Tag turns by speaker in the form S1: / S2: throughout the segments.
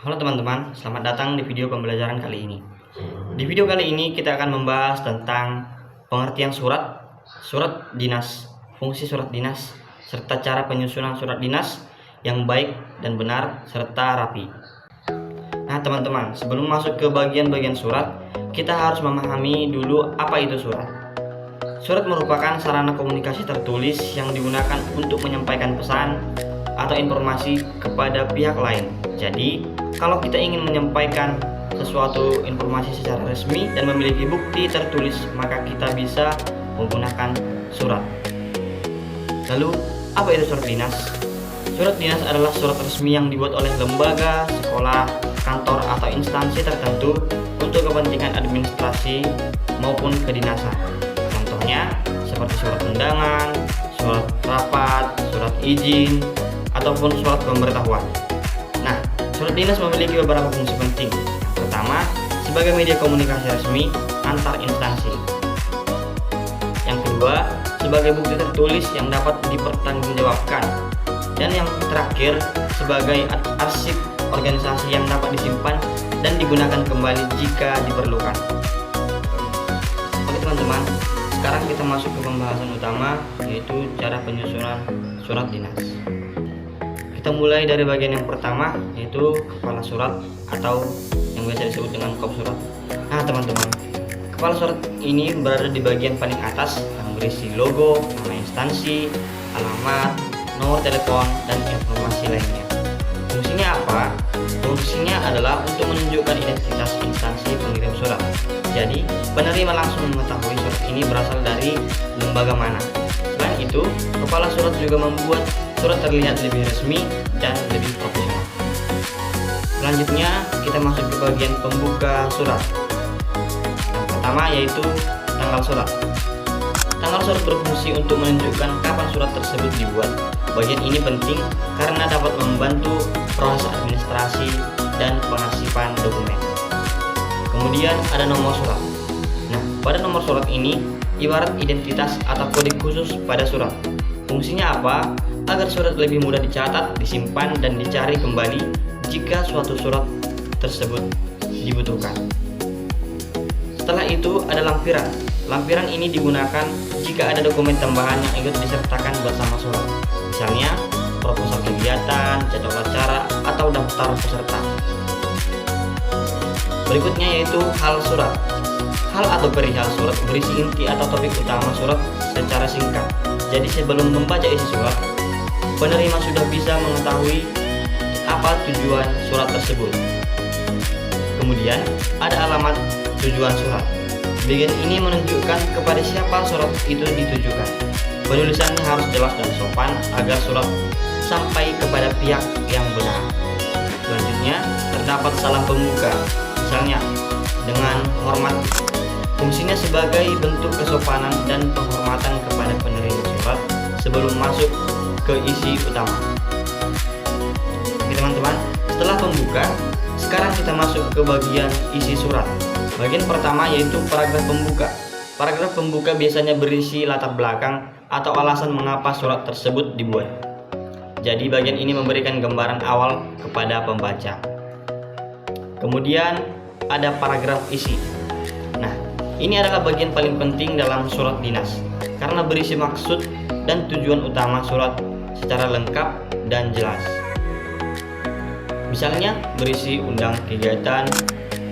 S1: Halo teman-teman, selamat datang di video pembelajaran kali ini. Di video kali ini kita akan membahas tentang pengertian surat, surat dinas, fungsi surat dinas, serta cara penyusunan surat dinas yang baik dan benar serta rapi. Nah teman-teman, sebelum masuk ke bagian-bagian surat, kita harus memahami dulu apa itu surat. Surat merupakan sarana komunikasi tertulis yang digunakan untuk menyampaikan pesan atau informasi kepada pihak lain. Jadi, kalau kita ingin menyampaikan sesuatu informasi secara resmi dan memiliki bukti tertulis, maka kita bisa menggunakan surat. Lalu, apa itu surat dinas? Surat dinas adalah surat resmi yang dibuat oleh lembaga, sekolah, kantor, atau instansi tertentu untuk kepentingan administrasi maupun kedinasan. Contohnya, seperti surat undangan, surat rapat, surat izin, ataupun surat pemberitahuan. Nah, surat dinas memiliki beberapa fungsi penting. Pertama, sebagai media komunikasi resmi antar instansi. Yang kedua, sebagai bukti tertulis yang dapat dipertanggungjawabkan. Dan yang terakhir, sebagai arsip organisasi yang dapat disimpan dan digunakan kembali jika diperlukan. Oke teman-teman, sekarang kita masuk ke pembahasan utama, yaitu cara penyusunan surat dinas. Kita mulai dari bagian yang pertama, yaitu kepala surat atau yang biasa disebut dengan kop surat. Nah teman-teman, kepala surat ini berada di bagian paling atas yang berisi logo, nama instansi, alamat, nomor telepon, dan informasi lainnya. Fungsinya apa? Fungsinya adalah untuk menunjukkan identitas instansi pengirim surat. Jadi, penerima langsung mengetahui surat ini berasal dari lembaga mana. Selain itu, kepala surat juga membuat surat terlihat lebih resmi dan lebih profesional. Selanjutnya, kita masuk ke bagian pembuka surat. Yang pertama yaitu tanggal surat. Tanggal surat berfungsi untuk menunjukkan kapan surat tersebut dibuat. Bagian ini penting karena dapat membantu proses administrasi dan pengarsipan dokumen. Kemudian ada nomor surat. Nah, pada nomor surat ini ibarat identitas atau kode khusus pada surat. Fungsinya apa? Agar surat lebih mudah dicatat, disimpan, dan dicari kembali jika suatu surat tersebut dibutuhkan. Setelah itu ada lampiran. Lampiran ini digunakan jika ada dokumen tambahan yang ikut disertakan bersama surat. Misalnya, proposal kegiatan, jadwal acara, atau daftar peserta. Berikutnya yaitu hal surat. Hal atau perihal surat berisi inti atau topik utama surat secara singkat. Jadi sebelum membaca isi surat, penerima sudah bisa mengetahui apa tujuan surat tersebut. Kemudian ada alamat tujuan surat. Bagian ini menunjukkan kepada siapa surat itu ditujukan. Penulisannya harus jelas dan sopan agar surat sampai kepada pihak yang benar. Selanjutnya terdapat salam pembuka. Misalnya dengan hormat. Fungsinya sebagai bentuk kesopanan dan penghormatan kepada penerima surat sebelum masuk ke isi utama. Oke teman-teman, setelah pembuka, sekarang kita masuk ke bagian isi surat. Bagian pertama yaitu paragraf pembuka. Paragraf pembuka biasanya berisi latar belakang atau alasan mengapa surat tersebut dibuat. Jadi bagian ini memberikan gambaran awal kepada pembaca. Kemudian ada paragraf isi. Nah, ini adalah bagian paling penting dalam surat dinas karena berisi maksud dan tujuan utama surat secara lengkap dan jelas. Misalnya berisi undang kegiatan,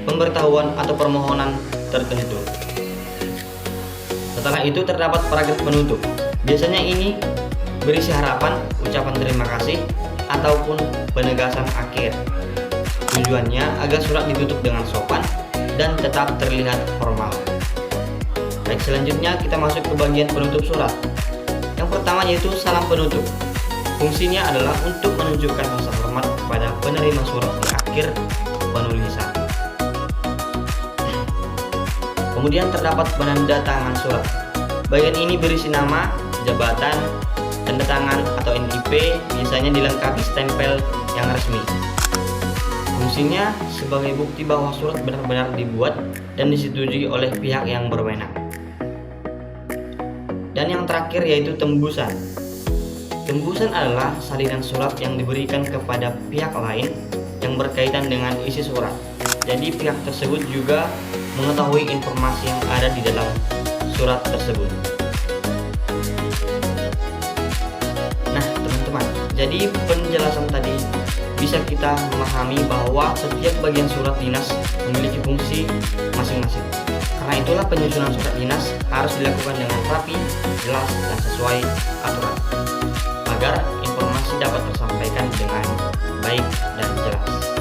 S1: pemberitahuan atau permohonan tertentu. Setelah itu terdapat paragraf penutup. Biasanya ini berisi harapan, ucapan terima kasih, ataupun penegasan akhir. Tujuannya agar surat ditutup dengan sopan dan tetap terlihat formal. Baik, selanjutnya kita masuk ke bagian penutup surat. Yang pertama yaitu salam penutup. Fungsinya adalah untuk menunjukkan rasa hormat kepada penerima surat di akhir penulisan. Kemudian terdapat penanda tangan surat. Bagian ini berisi nama, jabatan, tanda tangan atau NIP, biasanya dilengkapi stempel yang resmi. Fungsinya sebagai bukti bahwa surat benar-benar dibuat dan disetujui oleh pihak yang berwenang. Dan yang terakhir yaitu tembusan. Tembusan adalah salinan surat yang diberikan kepada pihak lain yang berkaitan dengan isi surat. Jadi pihak tersebut juga mengetahui informasi yang ada di dalam surat tersebut. Nah, teman-teman, jadi penjelasan tadi bisa kita memahami bahwa setiap bagian surat dinas memiliki fungsi masing-masing. Karena itulah penyusunan surat dinas harus dilakukan dengan rapi, jelas, dan sesuai aturan, agar informasi dapat tersampaikan dengan baik dan jelas.